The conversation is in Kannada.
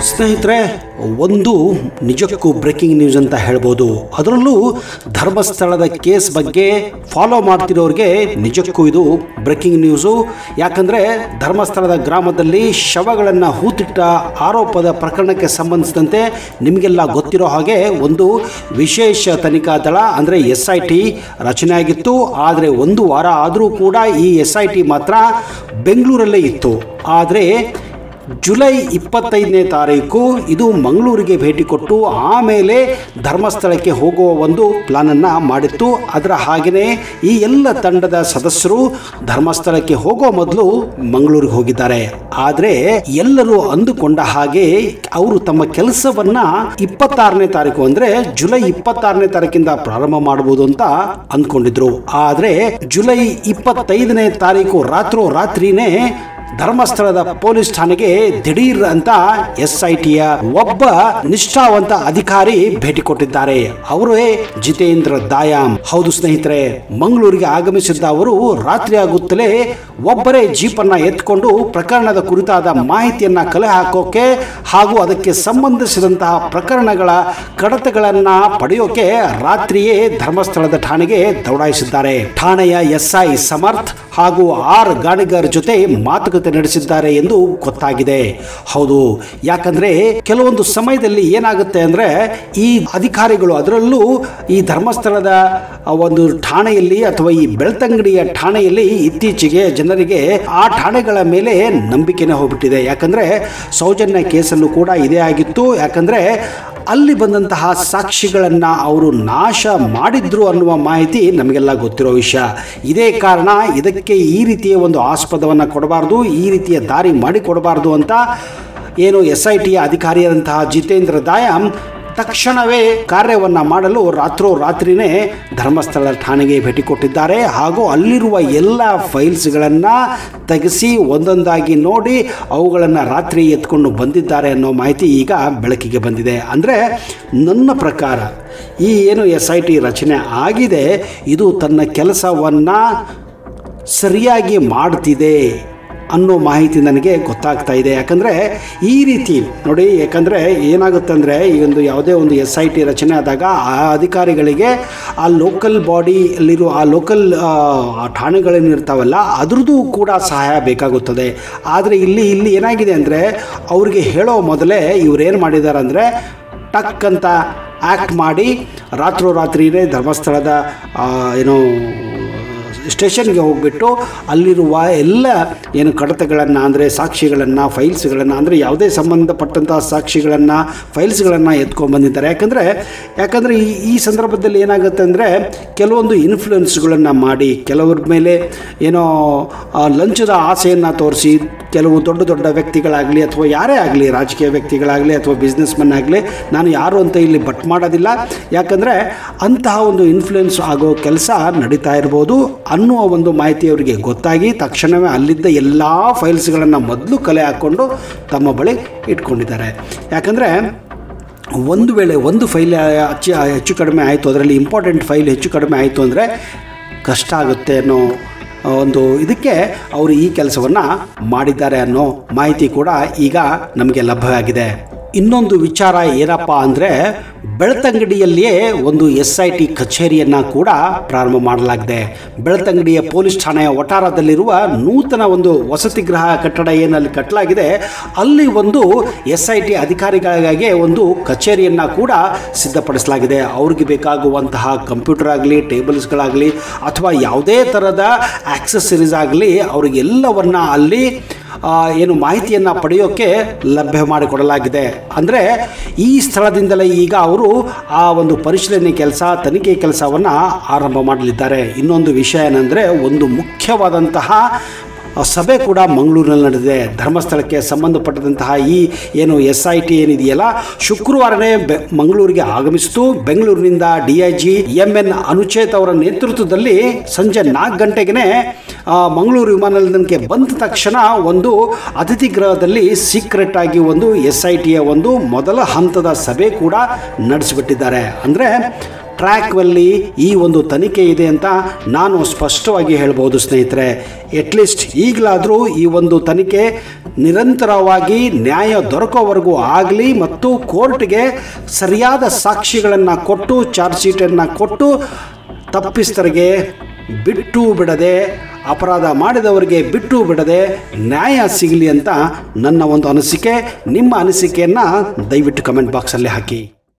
ಸ್ನೇಹಿತರೆ, ಒಂದು ನಿಜಕ್ಕೂ ಬ್ರೇಕಿಂಗ್ ನ್ಯೂಸ್ ಅಂತ ಹೇಳ್ಬೋದು. ಅದರಲ್ಲೂ ಧರ್ಮಸ್ಥಳದ ಕೇಸ್ ಬಗ್ಗೆ ಫಾಲೋ ಮಾಡ್ತಿರೋರಿಗೆ ನಿಜಕ್ಕೂ ಇದು ಬ್ರೇಕಿಂಗ್ ನ್ಯೂಸು. ಯಾಕಂದರೆ ಧರ್ಮಸ್ಥಳದ ಗ್ರಾಮದಲ್ಲಿ ಶವಗಳನ್ನು ಹೂತಿಟ್ಟ ಆರೋಪದ ಪ್ರಕರಣಕ್ಕೆ ಸಂಬಂಧಿಸಿದಂತೆ ನಿಮಗೆಲ್ಲ ಗೊತ್ತಿರೋ ಹಾಗೆ ಒಂದು ವಿಶೇಷ ತನಿಖಾ ದಳ ಅಂದರೆ SIT ರಚನೆ ಆಗಿತ್ತು. ಆದರೆ ಒಂದು ವಾರ ಆದರೂ ಕೂಡ ಈ SIT ಮಾತ್ರ ಬೆಂಗಳೂರಲ್ಲೇ ಇತ್ತು. ಆದರೆ ಜುಲೈ 25ನೇ ತಾರೀಕು ಇದು ಮಂಗಳೂರಿಗೆ ಭೇಟಿ ಕೊಟ್ಟು ಆಮೇಲೆ ಧರ್ಮಸ್ಥಳಕ್ಕೆ ಹೋಗುವ ಒಂದು ಪ್ಲಾನನ್ನು ಮಾಡಿತ್ತು. ಅದರ ಹಾಗೆಯೇ ಈ ಎಲ್ಲ ತಂಡದ ಸದಸ್ಯರು ಧರ್ಮಸ್ಥಳಕ್ಕೆ ಹೋಗೋ ಮೊದಲು ಮಂಗಳೂರಿಗೆ ಹೋಗಿದ್ದಾರೆ. ಆದರೆ ಎಲ್ಲರೂ ಅಂದುಕೊಂಡ ಹಾಗೆ ಅವರು ತಮ್ಮ ಕೆಲಸವನ್ನು 26ನೇ ತಾರೀಕು ಅಂದರೆ ಜುಲೈ 26ನೇ ತಾರೀಕಿಂದ ಪ್ರಾರಂಭ ಮಾಡಬಹುದು ಅಂತ ಅಂದ್ಕೊಂಡಿದ್ರು. ಆದರೆ ಜುಲೈ 25ನೇ ತಾರೀಕು ರಾತ್ರಿನೇ ಧರ್ಮಸ್ಥಳದ ಪೊಲೀಸ್ ಠಾಣೆಗೆ ದಿಢೀರ್ ಅಂತ SITಯ ಒಬ್ಬ ನಿಷ್ಠಾವಂತ ಅಧಿಕಾರಿ ಭೇಟಿ ಕೊಟ್ಟಿದ್ದಾರೆ. ಅವರೇ ಜಿತೇಂದ್ರ ದಾಯಾಮ್. ಹೌದು ಸ್ನೇಹಿತರೆ, ಮಂಗಳೂರಿಗೆ ಆಗಮಿಸಿದ್ದ ಅವರು ರಾತ್ರಿ ಆಗುತ್ತಲೇ ಒಬ್ಬರೇ ಜೀಪನ್ನ ಎತ್ಕೊಂಡು ಪ್ರಕರಣದ ಕುರಿತಾದ ಮಾಹಿತಿಯನ್ನ ಕಲೆ ಹಾಕೋಕೆ ಹಾಗೂ ಅದಕ್ಕೆ ಸಂಬಂಧಿಸಿದಂತಹ ಪ್ರಕರಣಗಳ ಕಡತಗಳನ್ನ ಪಡೆಯೋಕೆ ರಾತ್ರಿಯೇ ಧರ್ಮಸ್ಥಳದ ಠಾಣೆಗೆ ದೌಡಾಯಿಸಿದ್ದಾರೆ. ಠಾಣೆಯ SI ಸಮರ್ಥ್ ಹಾಗೂ R ಗಾಣಿಗರ್ ಜೊತೆ ಮಾತುಕತೆ ನಡೆಸಿದ್ದಾರೆ ಎಂದು ಗೊತ್ತಾಗಿದೆ. ಹೌದು, ಯಾಕಂದ್ರೆ ಕೆಲವೊಂದು ಸಮಯದಲ್ಲಿ ಏನಾಗುತ್ತೆ ಅಂದ್ರೆ ಈ ಅಧಿಕಾರಿಗಳು, ಅದರಲ್ಲೂ ಈ ಧರ್ಮಸ್ಥಳದ ಒಂದು ಠಾಣೆಯಲ್ಲಿ ಅಥವಾ ಈ ಬೆಳ್ತಂಗಡಿಯ ಠಾಣೆಯಲ್ಲಿ ಇತ್ತೀಚೆಗೆ ಜನರಿಗೆ ಆ ಠಾಣೆಗಳ ಮೇಲೆ ನಂಬಿಕೆನೇ ಹೋಗ್ಬಿಟ್ಟಿದೆ. ಯಾಕಂದ್ರೆ ಸೌಜನ್ಯ ಕೇಸಲ್ಲೂ ಕೂಡ ಇದೇ ಆಗಿತ್ತು. ಯಾಕಂದ್ರೆ ಅಲ್ಲಿ ಬಂದಂತಹ ಸಾಕ್ಷಿಗಳನ್ನು ಅವರು ನಾಶ ಮಾಡಿದ್ರು ಅನ್ನುವ ಮಾಹಿತಿ ನಮಗೆಲ್ಲ ಗೊತ್ತಿರೋ ವಿಷಯ. ಇದೇ ಕಾರಣ ಇದಕ್ಕೆ ಈ ರೀತಿಯ ಒಂದು ಆಸ್ಪದವನ್ನು ಕೊಡಬಾರ್ದು, ಈ ರೀತಿಯ ದಾರಿ ಮಾಡಿಕೊಡಬಾರ್ದು ಅಂತ ಏನು SITಯ ಅಧಿಕಾರಿಯಾದಂತಹ ಜಿತೇಂದ್ರ ದಾಯಾಮ್ ತಕ್ಷಣವೇ ಕಾರ್ಯವನ್ನು ಮಾಡಲು ರಾತ್ರಿನೇ ಧರ್ಮಸ್ಥಳ ಠಾಣೆಗೆ ಭೇಟಿ ಕೊಟ್ಟಿದ್ದಾರೆ. ಹಾಗೂ ಅಲ್ಲಿರುವ ಎಲ್ಲ ಫೈಲ್ಸ್ಗಳನ್ನು ತೆಗೆಸಿ ಒಂದೊಂದಾಗಿ ನೋಡಿ ಅವುಗಳನ್ನು ರಾತ್ರಿ ಎತ್ಕೊಂಡು ಬಂದಿದ್ದಾರೆ ಅನ್ನೋ ಮಾಹಿತಿ ಈಗ ಬೆಳಕಿಗೆ ಬಂದಿದೆ. ಅಂದರೆ ನನ್ನ ಪ್ರಕಾರ ಈ ಏನು SIT ರಚನೆ ಆಗಿದೆ ಇದು ತನ್ನ ಕೆಲಸವನ್ನು ಸರಿಯಾಗಿ ಮಾಡ್ತಿದೆ ಅನ್ನೋ ಮಾಹಿತಿ ನನಗೆ ಗೊತ್ತಾಗ್ತಾ ಇದೆ. ಯಾಕಂದರೆ ಈ ರೀತಿ ನೋಡಿ, ಯಾಕಂದರೆ ಏನಾಗುತ್ತೆ ಅಂದರೆ ಈ ಒಂದು ಯಾವುದೇ ಒಂದು SIT ರಚನೆ ಆದಾಗ ಆ ಅಧಿಕಾರಿಗಳಿಗೆ ಆ ಲೋಕಲ್ ಬಾಡಿಯಲ್ಲಿರೋ ಆ ಲೋಕಲ್ ಠಾಣೆಗಳೇನಿರ್ತಾವಲ್ಲ ಅದ್ರದ್ದು ಕೂಡ ಸಹಾಯ ಬೇಕಾಗುತ್ತದೆ. ಆದರೆ ಇಲ್ಲಿ ಏನಾಗಿದೆ ಅಂದರೆ ಅವ್ರಿಗೆ ಹೇಳೋ ಮೊದಲೇ ಇವರೇನು ಮಾಡಿದ್ದಾರೆ ಅಂದರೆ ಟಕ್ ಅಂತ ಆ್ಯಕ್ಟ್ ಮಾಡಿ ರಾತ್ರಿನೇ ಧರ್ಮಸ್ಥಳದ ಏನು ಸ್ಟೇಷನ್ಗೆ ಹೋಗಿಬಿಟ್ಟು ಅಲ್ಲಿರುವ ಎಲ್ಲ ಏನು ಕಡತಗಳನ್ನು ಅಂದರೆ ಸಾಕ್ಷಿಗಳನ್ನು ಫೈಲ್ಸ್ಗಳನ್ನು ಅಂದರೆ ಯಾವುದೇ ಸಂಬಂಧಪಟ್ಟಂಥ ಸಾಕ್ಷಿಗಳನ್ನು ಫೈಲ್ಸ್ಗಳನ್ನು ಎತ್ಕೊಂಡ್ಬಂದಿದ್ದಾರೆ. ಯಾಕಂದರೆ ಈ ಸಂದರ್ಭದಲ್ಲಿ ಏನಾಗುತ್ತೆ ಅಂದರೆ ಕೆಲವೊಂದು ಇನ್ಫ್ಲುಯೆನ್ಸ್ಗಳನ್ನು ಮಾಡಿ ಕೆಲವ್ರ ಮೇಲೆ ಏನೋ ಲಂಚದ ಆಸೆಯನ್ನು ತೋರಿಸಿ ಕೆಲವು ದೊಡ್ಡ ವ್ಯಕ್ತಿಗಳಾಗಲಿ ಅಥವಾ ಯಾರೇ ಆಗಲಿ, ರಾಜಕೀಯ ವ್ಯಕ್ತಿಗಳಾಗಲಿ ಅಥವಾ ಬಿಸ್ನೆಸ್ ಮನ್ ಆಗಲಿ, ನಾನು ಯಾರು ಅಂತ ಇಲ್ಲಿ ಬಟ್ ಮಾಡೋದಿಲ್ಲ. ಯಾಕಂದರೆ ಅಂತಹ ಒಂದು ಇನ್ಫ್ಲುಯೆನ್ಸ್ ಆಗೋ ಕೆಲಸ ನಡೀತಾ ಇರ್ಬೋದು ಅನ್ನುವ ಒಂದು ಮಾಹಿತಿ ಅವರಿಗೆ ಗೊತ್ತಾಗಿ ತಕ್ಷಣವೇ ಅಲ್ಲಿದ್ದ ಎಲ್ಲ ಫೈಲ್ಸ್ಗಳನ್ನು ಮೊದಲು ಕಲೆ ಹಾಕ್ಕೊಂಡು ತಮ್ಮ ಬಳಿ ಇಟ್ಕೊಂಡಿದ್ದಾರೆ. ಯಾಕಂದರೆ ಒಂದು ವೇಳೆ ಒಂದು ಫೈಲ್ ಹೆಚ್ಚು ಕಡಿಮೆ ಆಯಿತು, ಅದರಲ್ಲಿ ಇಂಪಾರ್ಟೆಂಟ್ ಫೈಲ್ ಹೆಚ್ಚು ಕಡಿಮೆ ಆಯಿತು ಅಂದರೆ ಕಷ್ಟ ಆಗುತ್ತೆ ಅನ್ನೋ ಒಂದು ಇದಕ್ಕೆ ಅವರು ಈ ಕೆಲಸವನ್ನು ಮಾಡಿದ್ದಾರೆ ಅನ್ನೋ ಮಾಹಿತಿ ಕೂಡ ಈಗ ನಮಗೆ ಲಭ್ಯವಾಗಿದೆ. ಇನ್ನೊಂದು ವಿಚಾರ ಏನಪ್ಪ ಅಂದರೆ ಬೆಳ್ತಂಗಡಿಯಲ್ಲಿಯೇ ಒಂದು SIT ಕಚೇರಿಯನ್ನು ಕೂಡ ಪ್ರಾರಂಭ ಮಾಡಲಾಗಿದೆ. ಬೆಳ್ತಂಗಡಿಯ ಪೊಲೀಸ್ ಠಾಣೆಯ ವಠಾರದಲ್ಲಿರುವ ನೂತನ ಒಂದು ವಸತಿ ಗೃಹ ಕಟ್ಟಡ ಏನಲ್ಲಿ ಕಟ್ಟಲಾಗಿದೆ ಅಲ್ಲಿ ಒಂದು SIT ಅಧಿಕಾರಿಗಳಿಗಾಗಿ ಒಂದು ಕಚೇರಿಯನ್ನು ಕೂಡ ಸಿದ್ಧಪಡಿಸಲಾಗಿದೆ. ಅವ್ರಿಗೆ ಬೇಕಾಗುವಂತಹ ಕಂಪ್ಯೂಟರ್ ಆಗಲಿ, ಟೇಬಲ್ಸ್ಗಳಾಗಲಿ ಅಥವಾ ಯಾವುದೇ ಥರದ ಆಕ್ಸೆಸರೀಸ್ ಆಗಲಿ ಅವರಿಗೆಲ್ಲವನ್ನು ಅಲ್ಲಿ ಏನು ಮಾಹಿತಿಯನ್ನು ಪಡೆಯೋಕ್ಕೆ ಲಭ್ಯ ಮಾಡಿಕೊಡಲಾಗಿದೆ. ಅಂದರೆ ಈ ಸ್ಥಳದಿಂದಲೇ ಈಗ ಅವರು ಆ ಒಂದು ಪರಿಶೀಲನೆ ಕೆಲಸ, ತನಿಖೆ ಕೆಲಸವನ್ನು ಆರಂಭ ಮಾಡಲಿದ್ದಾರೆ. ಇನ್ನೊಂದು ವಿಷಯ ಏನಂದರೆ ಒಂದು ಮುಖ್ಯವಾದಂತಹ ಸಭೆ ಕೂಡ ಮಂಗಳೂರಿನಲ್ಲಿ ನಡೆದಿದೆ. ಧರ್ಮಸ್ಥಳಕ್ಕೆ ಸಂಬಂಧಪಟ್ಟಂತಹ ಈ ಏನು SIT ಏನಿದೆಯಲ್ಲ ಶುಕ್ರವಾರನೇ ಮಂಗಳೂರಿಗೆ ಆಗಮಿಸಿತು. ಬೆಂಗಳೂರಿನಿಂದ DIG MN ಅನುಚೇತ್ ಅವರ ನೇತೃತ್ವದಲ್ಲಿ ಸಂಜೆ 4 ಗಂಟೆಗೆ ಮಂಗಳೂರು ವಿಮಾನ ನಿಲ್ದಾಣಕ್ಕೆ ಬಂದ ತಕ್ಷಣ ಒಂದು ಅತಿಥಿ ಗೃಹದಲ್ಲಿ ಸೀಕ್ರೆಟ್ ಆಗಿ ಒಂದು SITಯ ಒಂದು ಮೊದಲ ಹಂತದ ಸಭೆ ಕೂಡ ನಡೆಸಿಬಿಟ್ಟಿದ್ದಾರೆ. ಅಂದರೆ ಟ್ರ್ಯಾಕ್ನಲ್ಲಿ ಈ ಒಂದು ತನಿಖೆ ಇದೆ ಅಂತ ನಾನು ಸ್ಪಷ್ಟವಾಗಿ ಹೇಳ್ಬೋದು ಸ್ನೇಹಿತರೆ. ಅಟ್ಲೀಸ್ಟ್ ಈಗಲಾದರೂ ಈ ಒಂದು ತನಿಖೆ ನಿರಂತರವಾಗಿ ನ್ಯಾಯ ದೊರಕೋವರೆಗೂ ಆಗಲಿ ಮತ್ತು ಕೋರ್ಟ್ಗೆ ಸರಿಯಾದ ಸಾಕ್ಷಿಗಳನ್ನು ಕೊಟ್ಟು ಚಾರ್ಜ್ ಶೀಟನ್ನು ಕೊಟ್ಟು ತಪ್ಪಿಸ್ತರಿಗೆ ಬಿಟ್ಟು ಬಿಡದೆ, ಅಪರಾಧ ಮಾಡಿದವರಿಗೆ ಬಿಟ್ಟು ಬಿಡದೆ ನ್ಯಾಯ ಸಿಗಲಿ ಅಂತ ನನ್ನ ಒಂದು ಅನಿಸಿಕೆ. ನಿಮ್ಮ ಅನಿಸಿಕೆಯನ್ನು ದಯವಿಟ್ಟು ಕಮೆಂಟ್ ಬಾಕ್ಸಲ್ಲಿ ಹಾಕಿ.